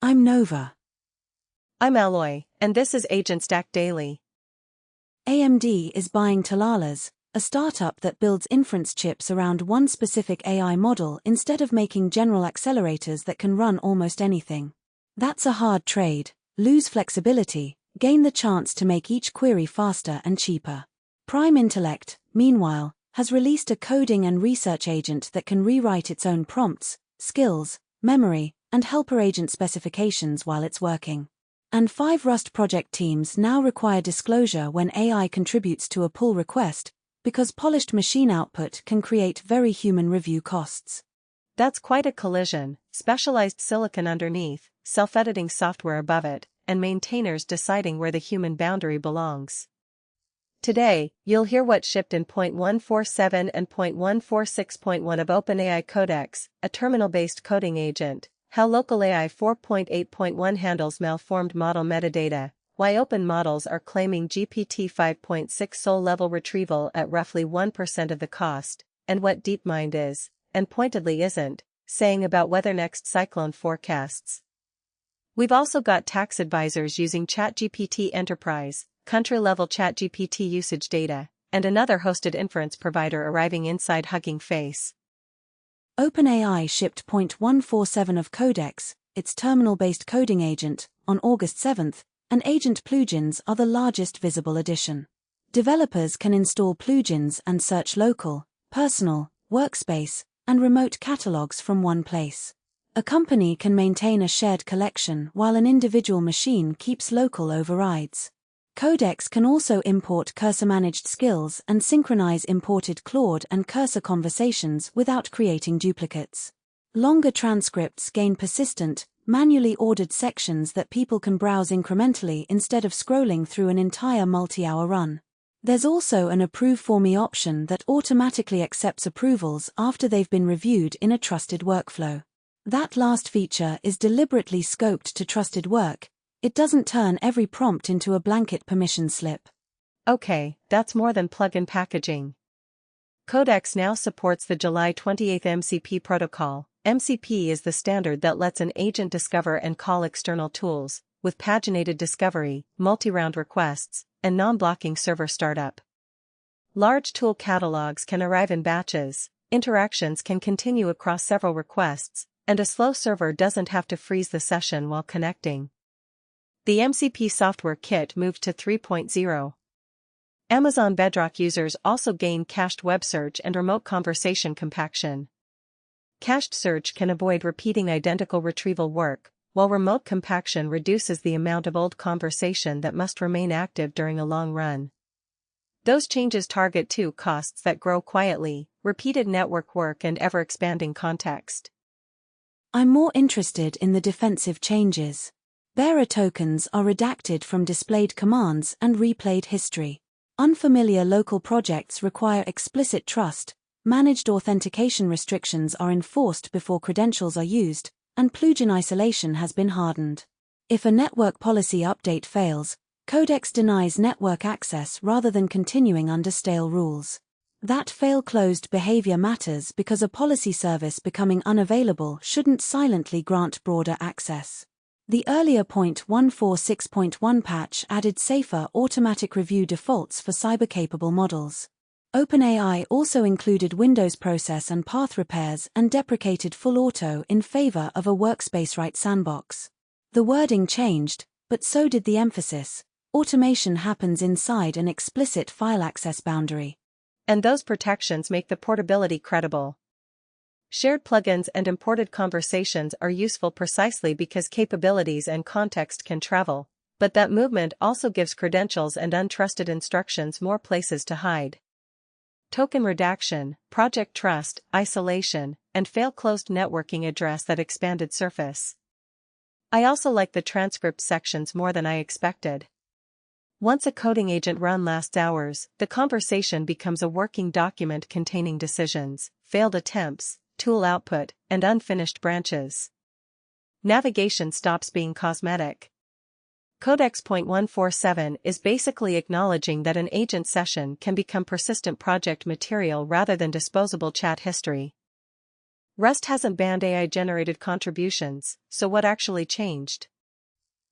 I'm Nova. I'm Alloy, and this is AgentStack Daily. AMD is buying Taalas, a startup that builds inference chips around one specific AI model instead of making general accelerators that can run almost anything. That's a hard trade: lose flexibility, gain the chance to make each query faster and cheaper. Prime Intellect, meanwhile, has released a coding and research agent that can rewrite its own prompts, skills, memory, and helper agent specifications while it's working. And 5 Rust project teams now require disclosure when AI contributes to a pull request, because polished machine output can create very human review costs. That's quite a collision: specialized silicon underneath, self-editing software above it, and maintainers deciding where the human boundary belongs. Today, you'll hear what shipped in 0.147 and 0.146.1 of OpenAI Codex, a terminal-based coding agent, how LocalAI 4.8.1 handles malformed model metadata, why open models are claiming GPT 5.6 SOL-level retrieval at roughly 1% of the cost, and what DeepMind is, and pointedly isn't, saying about weather next cyclone forecasts. We've also got tax advisors using ChatGPT Enterprise, country-level ChatGPT usage data, and another hosted inference provider arriving inside Hugging Face. OpenAI shipped 0.147 of Codex, its terminal-based coding agent, on August 7, and agent plugins are the largest visible addition. Developers can install plugins and search local, personal, workspace, and remote catalogs from one place. A company can maintain a shared collection while an individual machine keeps local overrides. Codex can also import cursor-managed skills and synchronize imported Claude and cursor conversations without creating duplicates. Longer transcripts gain persistent, manually ordered sections that people can browse incrementally instead of scrolling through an entire multi-hour run. There's also an Approve For Me option that automatically accepts approvals after they've been reviewed in a trusted workflow. That last feature is deliberately scoped to trusted work. It doesn't turn every prompt into a blanket permission slip. Okay, that's more than plug-in packaging. Codex now supports the July 28 MCP protocol. MCP is the standard that lets an agent discover and call external tools, with paginated discovery, multi-round requests, and non-blocking server startup. Large tool catalogs can arrive in batches, interactions can continue across several requests, and a slow server doesn't have to freeze the session while connecting. The MCP software kit moved to 3.0. Amazon Bedrock users also gain cached web search and remote conversation compaction. Cached search can avoid repeating identical retrieval work, while remote compaction reduces the amount of old conversation that must remain active during a long run. Those changes target two costs that grow quietly: repeated network work and ever-expanding context. I'm more interested in the defensive changes. Bearer tokens are redacted from displayed commands and replayed history. Unfamiliar local projects require explicit trust, managed authentication restrictions are enforced before credentials are used, and plugin isolation has been hardened. If a network policy update fails, Codex denies network access rather than continuing under stale rules. That fail-closed behavior matters because a policy service becoming unavailable shouldn't silently grant broader access. The earlier 0.146.1 patch added safer automatic review defaults for cyber-capable models. OpenAI also included Windows process and path repairs and deprecated full auto in favor of a workspace-write sandbox. The wording changed, but so did the emphasis. Automation happens inside an explicit file access boundary. And those protections make the portability credible. Shared plugins and imported conversations are useful precisely because capabilities and context can travel, but that movement also gives credentials and untrusted instructions more places to hide. Token redaction, project trust, isolation, and fail-closed networking address that expanded surface. I also like the transcript sections more than I expected. Once a coding agent run lasts hours, the conversation becomes a working document containing decisions, failed attempts, tool output, and unfinished branches. Navigation stops being cosmetic. Codex 0.147 is basically acknowledging that an agent session can become persistent project material rather than disposable chat history. Rust hasn't banned AI-generated contributions, so what actually changed?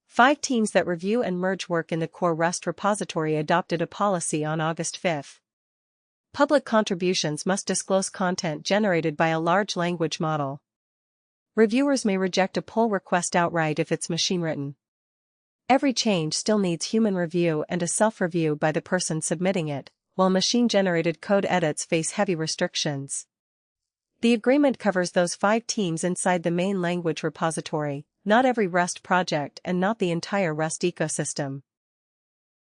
5 teams that review and merge work in the core Rust repository adopted a policy on August 5. Public contributions must disclose content generated by a large language model. Reviewers may reject a pull request outright if it's machine-written. Every change still needs human review and a self-review by the person submitting it, while machine-generated code edits face heavy restrictions. The agreement covers those 5 teams inside the main language repository, not every Rust project and not the entire Rust ecosystem.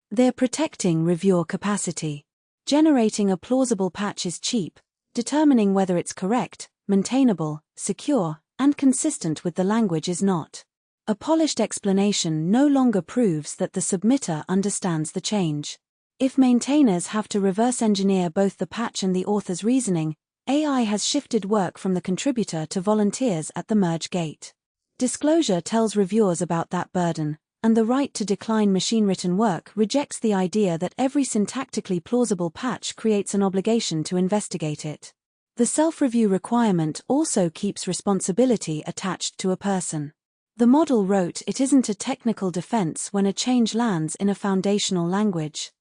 They're protecting reviewer capacity. Generating a plausible patch is cheap, determining whether it's correct, maintainable, secure, and consistent with the language is not. A polished explanation no longer proves that the submitter understands the change. If maintainers have to reverse engineer both the patch and the author's reasoning, AI has shifted work from the contributor to volunteers at the merge gate. Disclosure tells reviewers about that burden, and the right to decline machine-written work rejects the idea that every syntactically plausible patch creates an obligation to investigate it. The self-review requirement also keeps responsibility attached to a person. The model wrote it isn't a technical defense when a change lands in a foundational language.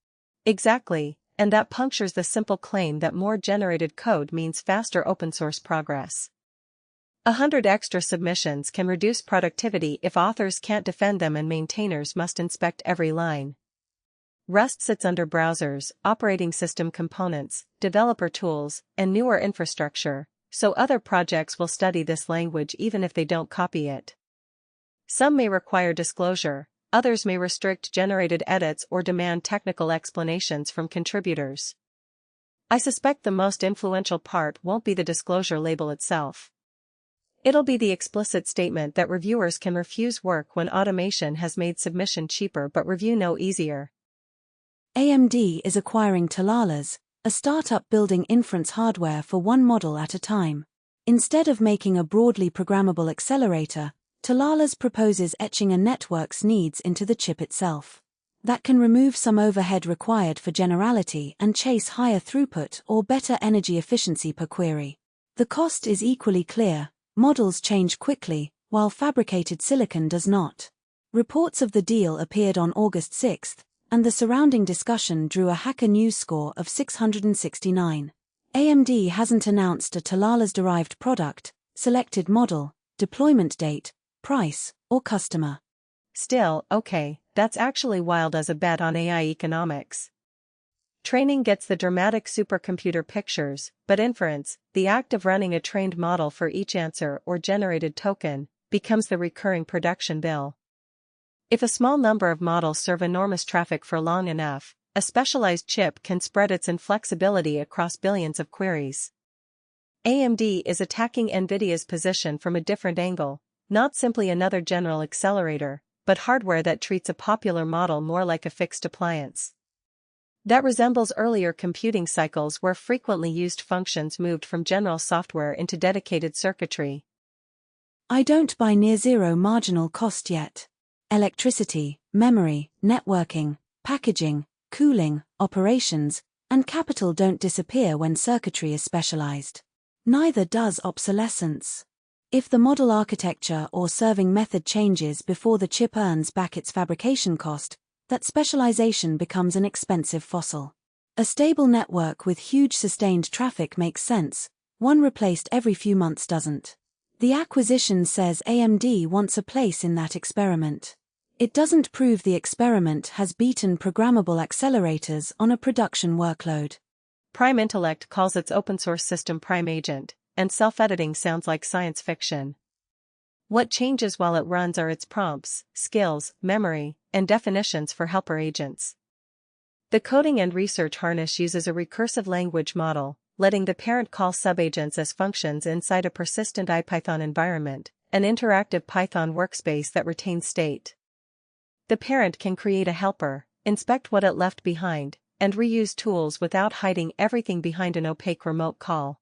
Exactly, and that punctures the simple claim that more generated code means faster open-source progress. 100 extra submissions can reduce productivity if authors can't defend them and maintainers must inspect every line. Rust sits under browsers, operating system components, developer tools, and newer infrastructure, so other projects will study this language even if they don't copy it. Some may require disclosure, others may restrict generated edits or demand technical explanations from contributors. I suspect the most influential part won't be the disclosure label itself. It'll be the explicit statement that reviewers can refuse work when automation has made submission cheaper but review no easier. AMD is acquiring Taalas, a startup building inference hardware for one model at a time. Instead of making a broadly programmable accelerator, Taalas proposes etching a network's needs into the chip itself. That can remove some overhead required for generality and chase higher throughput or better energy efficiency per query. The cost is equally clear. Models change quickly, while fabricated silicon does not. Reports of the deal appeared on August 6, and the surrounding discussion drew a Hacker News score of 669. AMD hasn't announced a Taalas-derived product, selected model, deployment date, price, or customer. Still, okay, that's actually wild as a bet on AI economics. Training gets the dramatic supercomputer pictures, but inference, the act of running a trained model for each answer or generated token, becomes the recurring production bill. If a small number of models serve enormous traffic for long enough, a specialized chip can spread its inflexibility across billions of queries. AMD is attacking NVIDIA's position from a different angle, not simply another general accelerator, but hardware that treats a popular model more like a fixed appliance. That resembles earlier computing cycles where frequently used functions moved from general software into dedicated circuitry. I don't buy near-zero marginal cost yet. Electricity, memory, networking, packaging, cooling, operations, and capital don't disappear when circuitry is specialized. Neither does obsolescence. If the model architecture or serving method changes before the chip earns back its fabrication cost, that specialization becomes an expensive fossil. A stable network with huge sustained traffic makes sense, one replaced every few months doesn't. The acquisition says AMD wants a place in that experiment. It doesn't prove the experiment has beaten programmable accelerators on a production workload. Prime Intellect calls its open-source system Prime Agent, and self-editing sounds like science fiction. What changes while it runs are its prompts, skills, memory, and definitions for helper agents. The coding and research harness uses a recursive language model, letting the parent call subagents as functions inside a persistent IPython environment, an interactive Python workspace that retains state. The parent can create a helper, inspect what it left behind, and reuse tools without hiding everything behind an opaque remote call.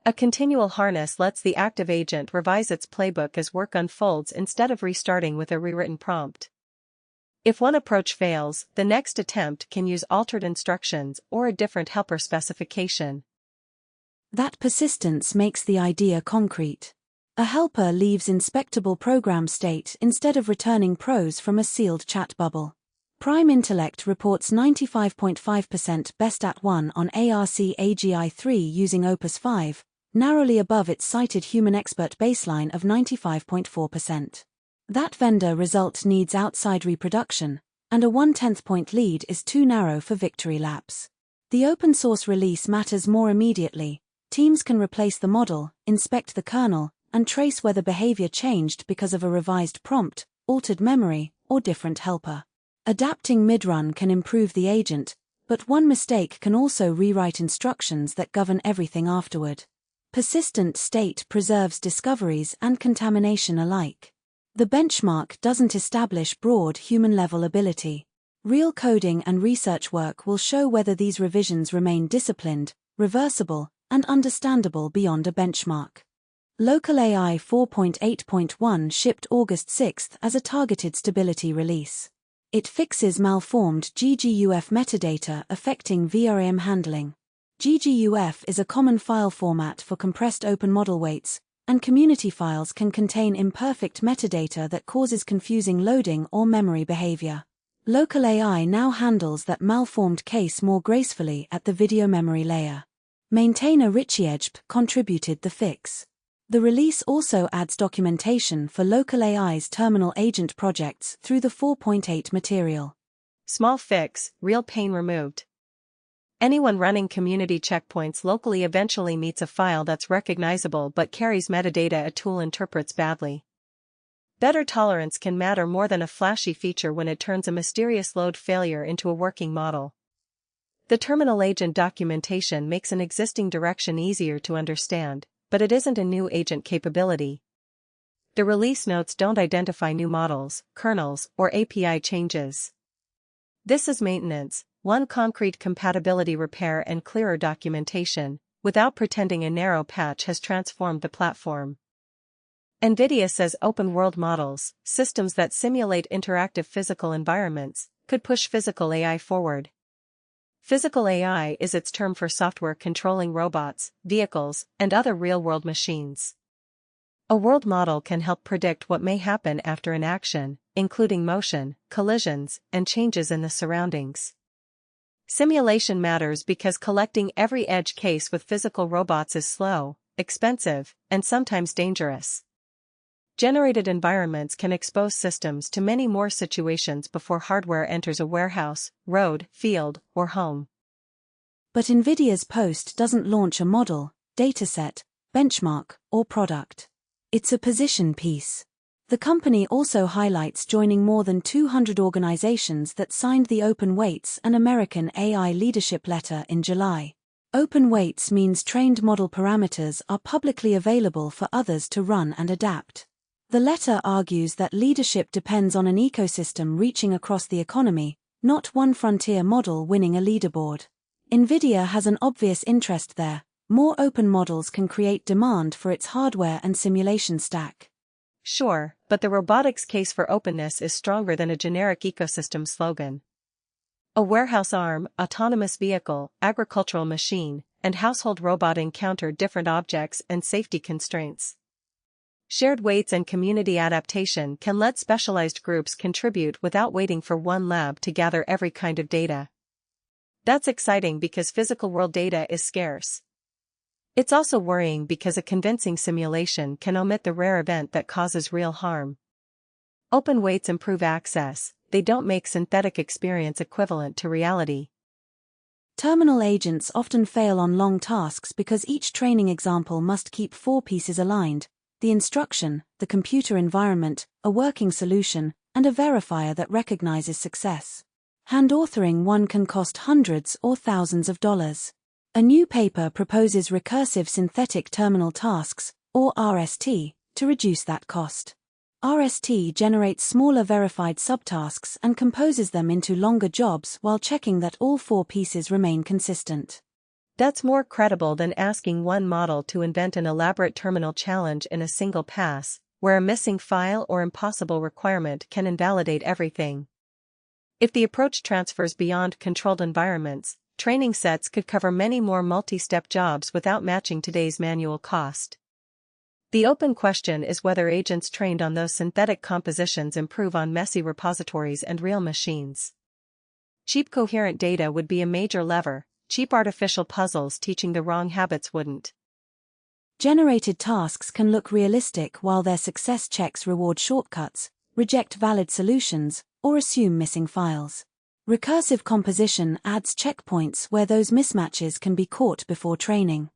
A continual harness lets the active agent revise its playbook as work unfolds instead of restarting with a rewritten prompt. If one approach fails, the next attempt can use altered instructions or a different helper specification. That persistence makes the idea concrete. A helper leaves inspectable program state instead of returning prose from a sealed chat bubble. Prime Intellect reports 95.5% best at 1 on ARC-AGI3 using Opus 5, narrowly above its cited human expert baseline of 95.4%. That vendor result needs outside reproduction, and a 1/10 point lead is too narrow for victory laps. The open source release matters more immediately. Teams can replace the model, inspect the kernel, and trace whether behavior changed because of a revised prompt, altered memory, or different helper. Adapting mid-run can improve the agent, but one mistake can also rewrite instructions that govern everything afterward. Persistent state preserves discoveries and contamination alike. The benchmark doesn't establish broad human-level ability. Real coding and research work will show whether these revisions remain disciplined, reversible, and understandable beyond a benchmark. LocalAI 4.8.1 shipped August 6 as a targeted stability release. It fixes malformed GGUF metadata affecting VRM handling. GGUF is a common file format for compressed open model weights, and community files can contain imperfect metadata that causes confusing loading or memory behavior. LocalAI now handles that malformed case more gracefully at the video memory layer. Maintainer Richie contributed the fix. The release also adds documentation for LocalAI's terminal agent projects through the 4.8 material. Small fix, real pain removed. Anyone running community checkpoints locally eventually meets a file that's recognizable but carries metadata a tool interprets badly. Better tolerance can matter more than a flashy feature when it turns a mysterious load failure into a working model. The terminal agent documentation makes an existing direction easier to understand, but it isn't a new agent capability. The release notes don't identify new models, kernels, or API changes. This is maintenance, one concrete compatibility repair and clearer documentation, without pretending a narrow patch has transformed the platform. NVIDIA says open-world models, systems that simulate interactive physical environments, could push physical AI forward. Physical AI is its term for software controlling robots, vehicles, and other real-world machines. A world model can help predict what may happen after an action, including motion, collisions, and changes in the surroundings. Simulation matters because collecting every edge case with physical robots is slow, expensive, and sometimes dangerous. Generated environments can expose systems to many more situations before hardware enters a warehouse, road, field, or home. But NVIDIA's post doesn't launch a model, dataset, benchmark, or product. It's a position piece. The company also highlights joining more than 200 organizations that signed the Open Weights and American AI Leadership Letter in July. Open Weights means trained model parameters are publicly available for others to run and adapt. The letter argues that leadership depends on an ecosystem reaching across the economy, not one frontier model winning a leaderboard. NVIDIA has an obvious interest there. More open models can create demand for its hardware and simulation stack. Sure, but the robotics case for openness is stronger than a generic ecosystem slogan. A warehouse arm, autonomous vehicle, agricultural machine, and household robot encounter different objects and safety constraints. Shared weights and community adaptation can let specialized groups contribute without waiting for one lab to gather every kind of data. That's exciting because physical world data is scarce. It's also worrying because a convincing simulation can omit the rare event that causes real harm. Open weights improve access, they don't make synthetic experience equivalent to reality. Terminal agents often fail on long tasks because each training example must keep 4 pieces aligned: the instruction, the computer environment, a working solution, and a verifier that recognizes success. Hand-authoring one can cost hundreds or thousands of dollars. A new paper proposes recursive synthetic terminal tasks, or RST, to reduce that cost. RST generates smaller verified subtasks and composes them into longer jobs while checking that all 4 pieces remain consistent. That's more credible than asking one model to invent an elaborate terminal challenge in a single pass, where a missing file or impossible requirement can invalidate everything. If the approach transfers beyond controlled environments, training sets could cover many more multi-step jobs without matching today's manual cost. The open question is whether agents trained on those synthetic compositions improve on messy repositories and real machines. Cheap coherent data would be a major lever, cheap artificial puzzles teaching the wrong habits wouldn't. Generated tasks can look realistic while their success checks reward shortcuts, reject valid solutions, or assume missing files. Recursive composition adds checkpoints where those mismatches can be caught before training.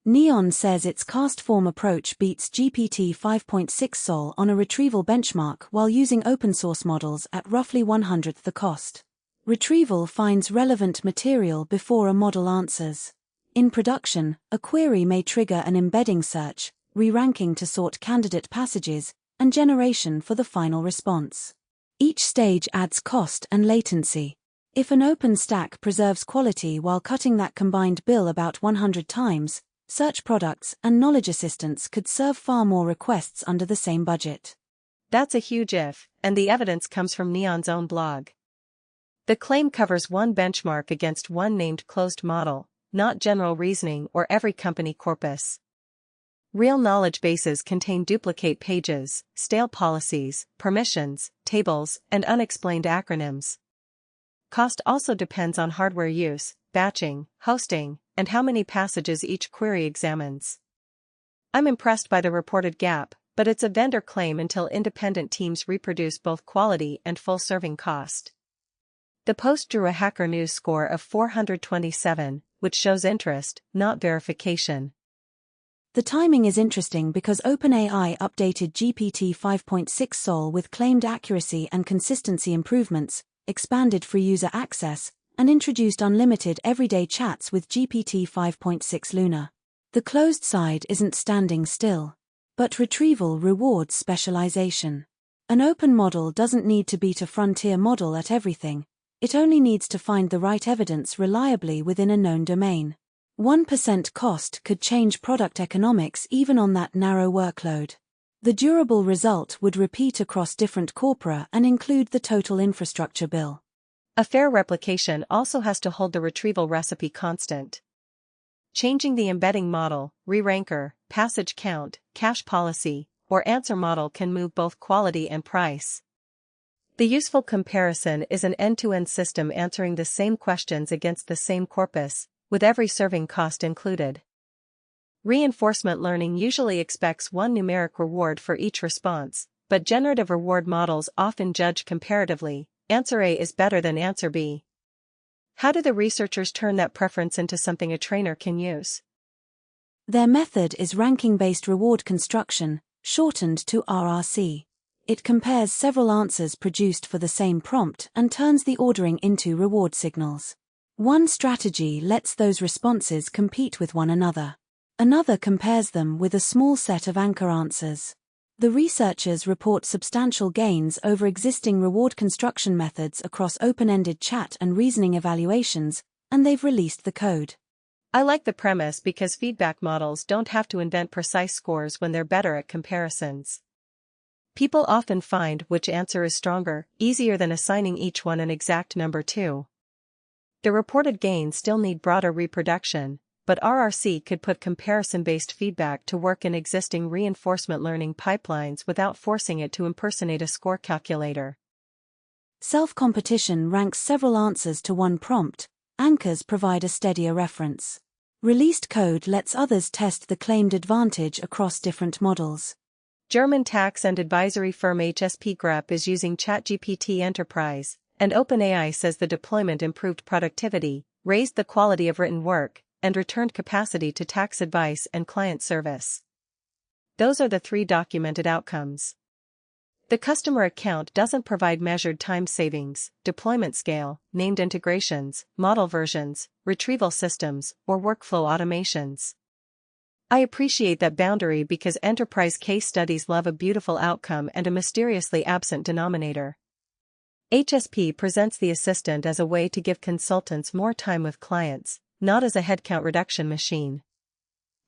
Neon says its cast-form approach beats GPT 5.6 Sol on a retrieval benchmark while using open-source models at roughly 1/100th the cost. Retrieval finds relevant material before a model answers. In production, a query may trigger an embedding search, re-ranking to sort candidate passages, and generation for the final response. Each stage adds cost and latency. If an open stack preserves quality while cutting that combined bill about 100 times, search products and knowledge assistants could serve far more requests under the same budget. That's a huge if, and the evidence comes from Neon's own blog. The claim covers one benchmark against one named closed model, not general reasoning or every company corpus. Real knowledge bases contain duplicate pages, stale policies, permissions, tables, and unexplained acronyms. Cost also depends on hardware use, batching, hosting, and how many passages each query examines. I'm impressed by the reported gap, but it's a vendor claim until independent teams reproduce both quality and full serving cost. The post drew a Hacker News score of 427, which shows interest, not verification. The timing is interesting because OpenAI updated GPT 5.6 Sol with claimed accuracy and consistency improvements, expanded free user access, and introduced unlimited everyday chats with GPT 5.6 Luna. The closed side isn't standing still. But retrieval rewards specialization. An open model doesn't need to beat a frontier model at everything, it only needs to find the right evidence reliably within a known domain. 1% cost could change product economics even on that narrow workload. The durable result would repeat across different corpora and include the total infrastructure bill. A fair replication also has to hold the retrieval recipe constant. Changing the embedding model, re-ranker, passage count, cache policy, or answer model can move both quality and price. The useful comparison is an end-to-end system answering the same questions against the same corpus, with every serving cost included. Reinforcement learning usually expects one numeric reward for each response, but generative reward models often judge comparatively, answer A is better than answer B. How do the researchers turn that preference into something a trainer can use? Their method is ranking-based reward construction, shortened to RRC. It compares several answers produced for the same prompt and turns the ordering into reward signals. One strategy lets those responses compete with one another. Another compares them with a small set of anchor answers. The researchers report substantial gains over existing reward construction methods across open-ended chat and reasoning evaluations, and they've released the code. I like the premise because feedback models don't have to invent precise scores when they're better at comparisons. People often find which answer is stronger, easier than assigning each one an exact number too. The reported gains still need broader reproduction, but RRC could put comparison-based feedback to work in existing reinforcement learning pipelines without forcing it to impersonate a score calculator. Self-competition ranks several answers to one prompt, anchors provide a steadier reference. Released code lets others test the claimed advantage across different models. German tax and advisory firm HSP Grupp is using ChatGPT Enterprise, and OpenAI says the deployment improved productivity, raised the quality of written work, and returned capacity to tax advice and client service. Those are the 3 documented outcomes. The customer account doesn't provide measured time savings, deployment scale, named integrations, model versions, retrieval systems, or workflow automations. I appreciate that boundary because enterprise case studies love a beautiful outcome and a mysteriously absent denominator. HSP presents the assistant as a way to give consultants more time with clients, not as a headcount reduction machine.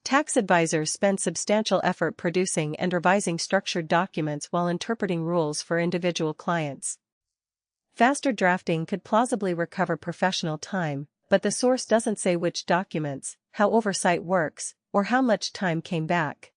Tax advisors spend substantial effort producing and revising structured documents while interpreting rules for individual clients. Faster drafting could plausibly recover professional time, but the source doesn't say which documents, how oversight works, or how much time came back.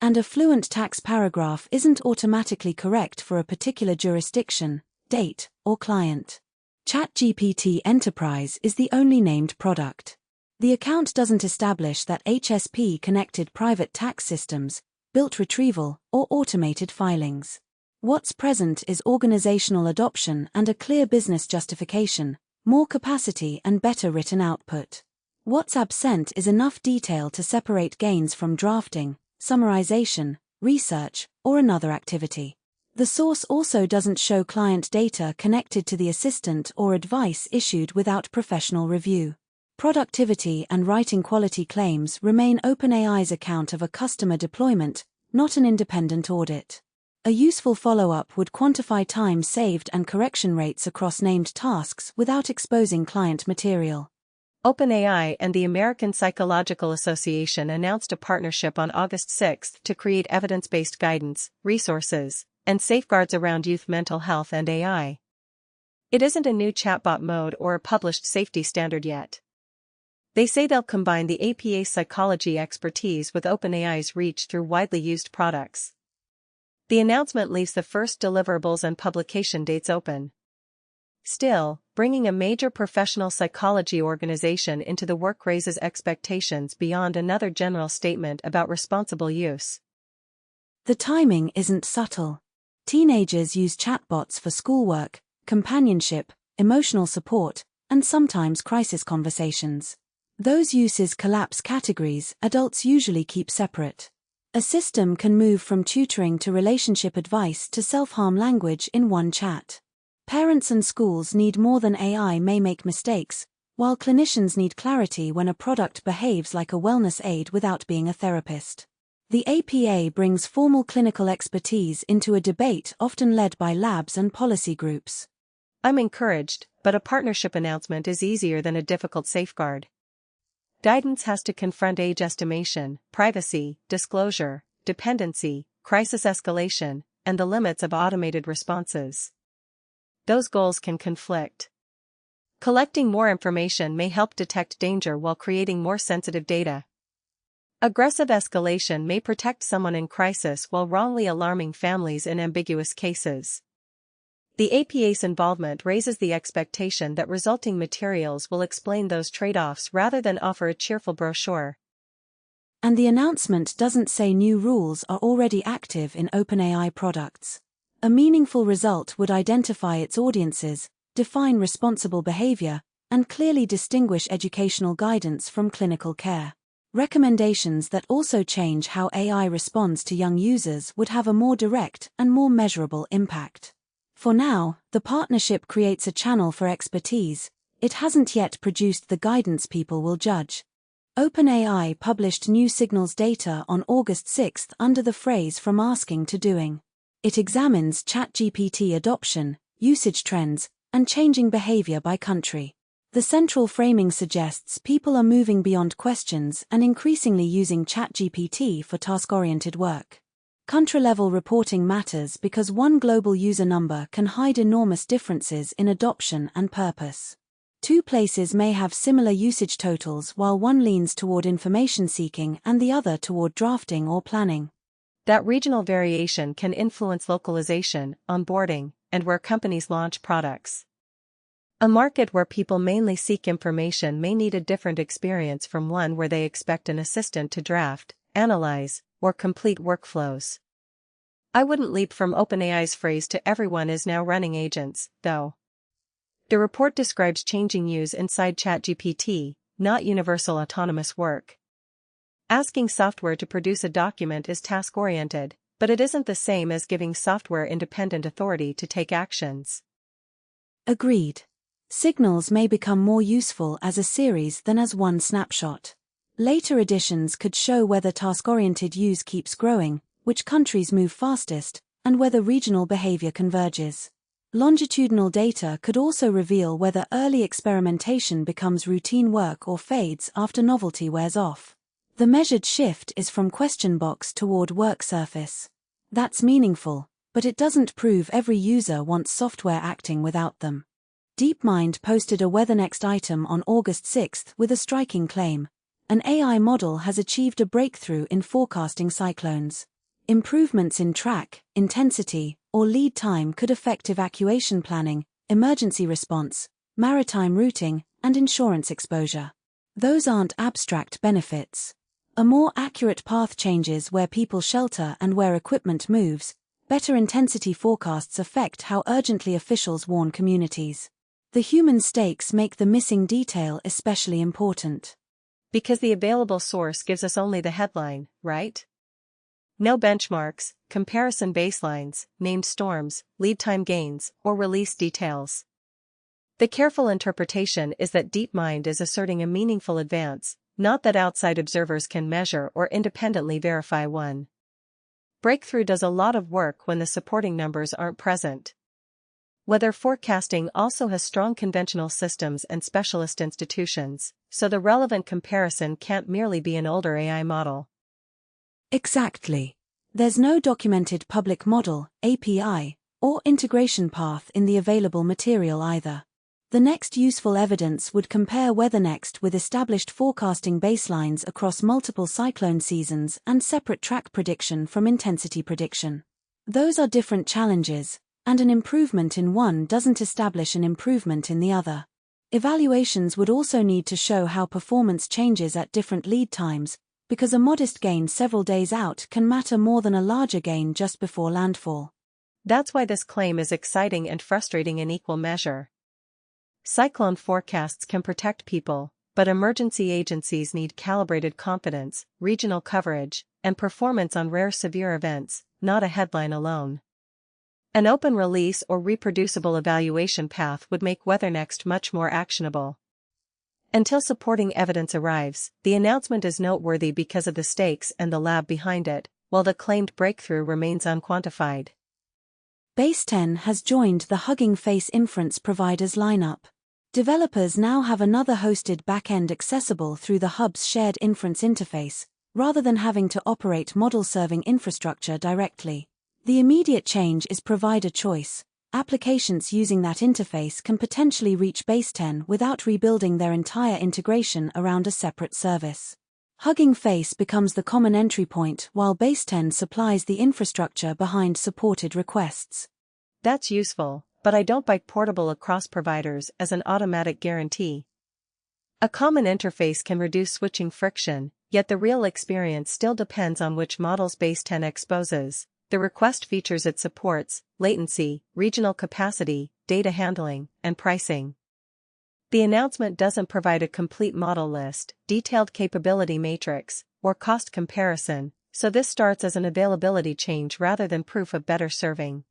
And a fluent tax paragraph isn't automatically correct for a particular jurisdiction, date, or client. ChatGPT Enterprise is the only named product. The account doesn't establish that HSP connected private tax systems, built retrieval, or automated filings. What's present is organizational adoption and a clear business justification, more capacity and better written output. What's absent is enough detail to separate gains from drafting, summarization, research, or another activity. The source also doesn't show client data connected to the assistant or advice issued without professional review. Productivity and writing quality claims remain OpenAI's account of a customer deployment, not an independent audit. A useful follow-up would quantify time saved and correction rates across named tasks without exposing client material. OpenAI and the American Psychological Association announced a partnership on August 6 to create evidence-based guidance, resources, and safeguards around youth mental health and AI. It isn't a new chatbot mode or a published safety standard yet. They say they'll combine the APA's psychology expertise with OpenAI's reach through widely used products. The announcement leaves the first deliverables and publication dates open. Still, bringing a major professional psychology organization into the work raises expectations beyond another general statement about responsible use. The timing isn't subtle. Teenagers use chatbots for schoolwork, companionship, emotional support, and sometimes crisis conversations. Those uses collapse categories adults usually keep separate. A system can move from tutoring to relationship advice to self-harm language in one chat. Parents and schools need more than AI may make mistakes, while clinicians need clarity when a product behaves like a wellness aid without being a therapist. The APA brings formal clinical expertise into a debate often led by labs and policy groups. I'm encouraged, but a partnership announcement is easier than a difficult safeguard. Guidance has to confront age estimation, privacy, disclosure, dependency, crisis escalation, and the limits of automated responses. Those goals can conflict. Collecting more information may help detect danger while creating more sensitive data. Aggressive escalation may protect someone in crisis while wrongly alarming families in ambiguous cases. The APA's involvement raises the expectation that resulting materials will explain those trade-offs rather than offer a cheerful brochure. And the announcement doesn't say new rules are already active in OpenAI products. A meaningful result would identify its audiences, define responsible behavior, and clearly distinguish educational guidance from clinical care. Recommendations that also change how AI responds to young users would have a more direct and more measurable impact. For now, the partnership creates a channel for expertise. It hasn't yet produced the guidance people will judge. OpenAI published new signals data on August 6 under the phrase "from asking to doing." It examines ChatGPT adoption, usage trends, and changing behavior by country. The central framing suggests people are moving beyond questions and increasingly using ChatGPT for task-oriented work. Country-level reporting matters because one global user number can hide enormous differences in adoption and purpose. Two places may have similar usage totals while one leans toward information seeking and the other toward drafting or planning. That regional variation can influence localization, onboarding, and where companies launch products. A market where people mainly seek information may need a different experience from one where they expect an assistant to draft, analyze, or complete workflows. I wouldn't leap from OpenAI's phrase to "everyone is now running agents," though. The report describes changing use inside ChatGPT, not universal autonomous work. Asking software to produce a document is task-oriented, but it isn't the same as giving software independent authority to take actions. Agreed. Signals may become more useful as a series than as one snapshot. Later editions could show whether task-oriented use keeps growing, which countries move fastest, and whether regional behavior converges. Longitudinal data could also reveal whether early experimentation becomes routine work or fades after novelty wears off. The measured shift is from question box toward work surface. That's meaningful, but it doesn't prove every user wants software acting without them. DeepMind posted a WeatherNext item on August 6 with a striking claim. An AI model has achieved a breakthrough in forecasting cyclones. Improvements in track, intensity, or lead time could affect evacuation planning, emergency response, maritime routing, and insurance exposure. Those aren't abstract benefits. A more accurate path changes where people shelter and where equipment moves. Better intensity forecasts affect how urgently officials warn communities. The human stakes make the missing detail especially important. Because the available source gives us only the headline, right? No benchmarks, comparison baselines, named storms, lead time gains, or release details. The careful interpretation is that DeepMind is asserting a meaningful advance, not that outside observers can measure or independently verify one. Breakthrough does a lot of work when the supporting numbers aren't present. Weather forecasting also has strong conventional systems and specialist institutions, so the relevant comparison can't merely be an older AI model. Exactly. There's no documented public model, API, or integration path in the available material either. The next useful evidence would compare WeatherNext with established forecasting baselines across multiple cyclone seasons and separate track prediction from intensity prediction. Those are different challenges, and an improvement in one doesn't establish an improvement in the other. Evaluations would also need to show how performance changes at different lead times, because a modest gain several days out can matter more than a larger gain just before landfall. That's why this claim is exciting and frustrating in equal measure. Cyclone forecasts can protect people, but emergency agencies need calibrated confidence, regional coverage, and performance on rare severe events, not a headline alone. An open release or reproducible evaluation path would make WeatherNext much more actionable. Until supporting evidence arrives, the announcement is noteworthy because of the stakes and the lab behind it, while the claimed breakthrough remains unquantified. Base 10 has joined the Hugging Face inference providers lineup. Developers now have another hosted backend accessible through the hub's shared inference interface, rather than having to operate model-serving infrastructure directly. The immediate change is provider choice. Applications using that interface can potentially reach Base 10 without rebuilding their entire integration around a separate service. Hugging Face becomes the common entry point while Base 10 supplies the infrastructure behind supported requests. That's useful, but I don't buy portable across providers as an automatic guarantee. A common interface can reduce switching friction, yet the real experience still depends on which models Base 10 exposes, the request features it supports, latency, regional capacity, data handling, and pricing. The announcement doesn't provide a complete model list, detailed capability matrix, or cost comparison, so this starts as an availability change rather than proof of better serving.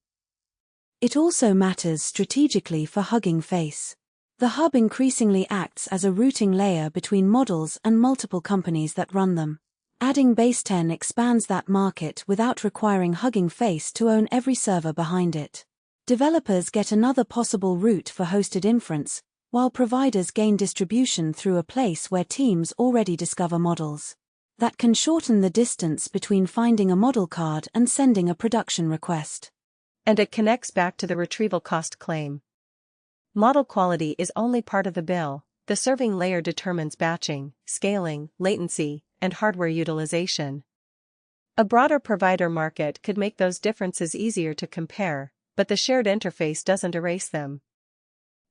It also matters strategically for Hugging Face. The hub increasingly acts as a routing layer between models and multiple companies that run them. Adding Base 10 expands that market without requiring Hugging Face to own every server behind it. Developers get another possible route for hosted inference, while providers gain distribution through a place where teams already discover models. That can shorten the distance between finding a model card and sending a production request. And it connects back to the retrieval cost claim. Model quality is only part of the bill. The serving layer determines batching, scaling, latency, and hardware utilization. A broader provider market could make those differences easier to compare, but the shared interface doesn't erase them.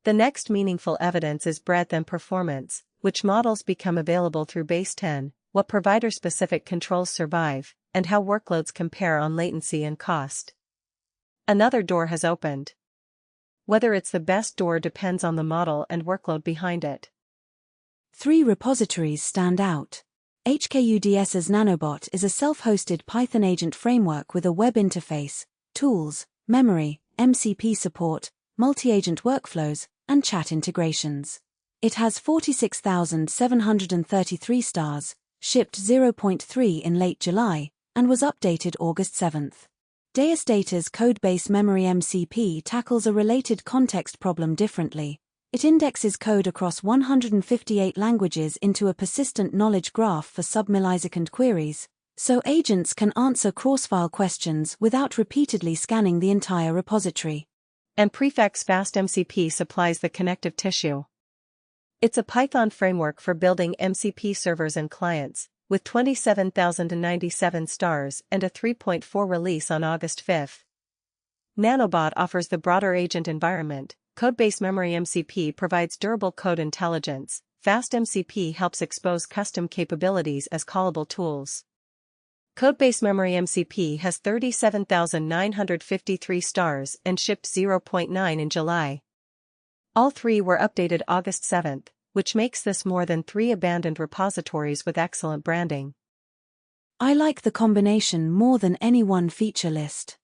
The next meaningful evidence is breadth and performance, which models become available through Base 10, what provider-specific controls survive, and how workloads compare on latency and cost. Another door has opened. Whether it's the best door depends on the model and workload behind it. 3 repositories stand out. HKUDS's Nanobot is a self-hosted Python agent framework with a web interface, tools, memory, MCP support, multi-agent workflows, and chat integrations. It has 46,733 stars, shipped 0.3 in late July, and was updated August 7th. Deus Data's Codebase Memory MCP tackles a related context problem differently. It indexes code across 158 languages into a persistent knowledge graph for sub-millisecond queries, so agents can answer cross-file questions without repeatedly scanning the entire repository. And Prefect's FastMCP supplies the connective tissue. It's a Python framework for building MCP servers and clients, with 27,097 stars and a 3.4 release on August 5. Nanobot offers the broader agent environment. Codebase Memory MCP provides durable code intelligence. FastMCP helps expose custom capabilities as callable tools. Codebase Memory MCP has 37,953 stars and shipped 0.9 in July. All three were updated August 7, which makes this more than 3 abandoned repositories with excellent branding. I like the combination more than any one feature list.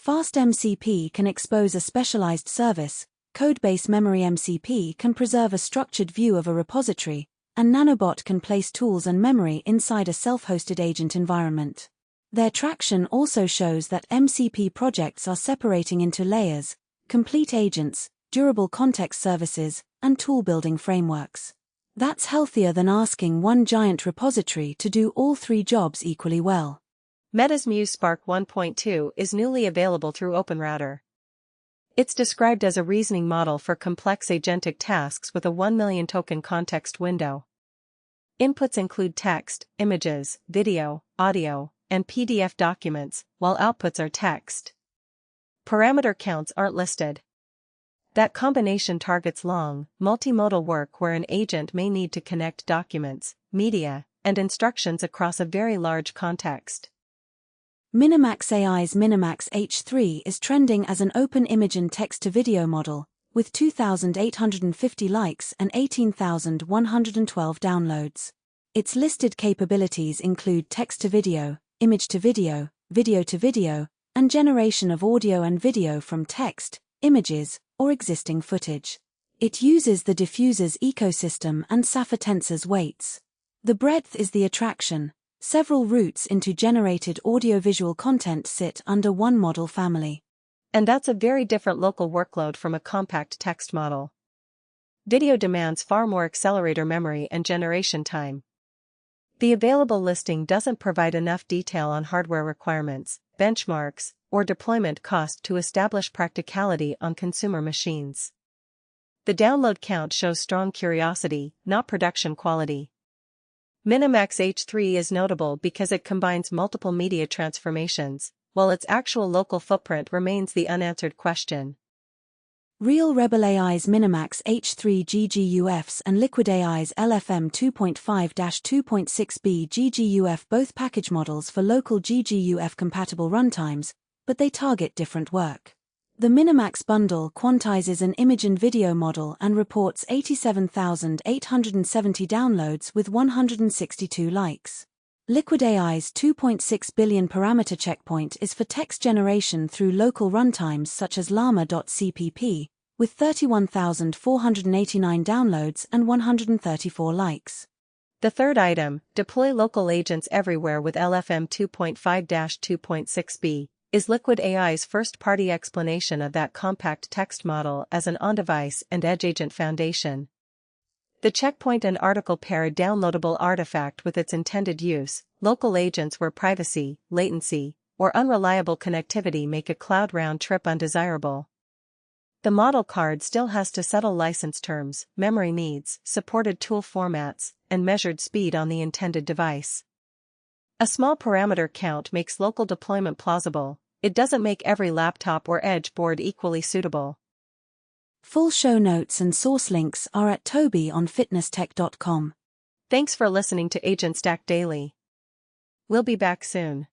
FastMCP can expose a specialized service, Codebase Memory MCP can preserve a structured view of a repository, and Nanobot can place tools and memory inside a self-hosted agent environment. Their traction also shows that MCP projects are separating into layers, complete agents, durable context services, and tool-building frameworks. That's healthier than asking one giant repository to do all 3 jobs equally well. Meta's Muse Spark 1.2 is newly available through OpenRouter. It's described as a reasoning model for complex agentic tasks with a 1 million token context window. Inputs include text, images, video, audio, and PDF documents, while outputs are text. Parameter counts aren't listed. That combination targets long, multimodal work where an agent may need to connect documents, media, and instructions across a very large context. Minimax AI's Minimax H3 is trending as an open image and text-to-video model, with 2,850 likes and 18,112 downloads. Its listed capabilities include text-to-video, image-to-video, video-to-video, and generation of audio and video from text, images, or existing footage. It uses the diffuser's ecosystem and Sapphire Tensor's weights. The breadth is the attraction. Several routes into generated audiovisual content sit under one model family. And that's a very different local workload from a compact text model. Video demands far more accelerator memory and generation time. The available listing doesn't provide enough detail on hardware requirements, benchmarks, or deployment cost to establish practicality on consumer machines. The download count shows strong curiosity, not production quality. Minimax H3 is notable because it combines multiple media transformations, while its actual local footprint remains the unanswered question. Real Rebel AI's Minimax H3 GGUFs and Liquid AI's LFM 2.5-2.6b GGUF both package models for local GGUF-compatible runtimes, but they target different work. The Minimax bundle quantizes an image and video model and reports 87,870 downloads with 162 likes. Liquid AI's 2.6 billion parameter checkpoint is for text generation through local runtimes such as llama.cpp, with 31,489 downloads and 134 likes. The third item, deploy local agents everywhere with LFM 2.5-2.6b, is Liquid AI's first-party explanation of that compact text model as an on-device and edge agent foundation. The checkpoint and article pair a downloadable artifact with its intended use, local agents where privacy, latency, or unreliable connectivity make a cloud round trip undesirable. The model card still has to settle license terms, memory needs, supported tool formats, and measured speed on the intended device. A small parameter count makes local deployment plausible. It doesn't make every laptop or edge board equally suitable. Full show notes and source links are at tobyonfitnesstech.com. Thanks for listening to AgentStack Daily. We'll be back soon.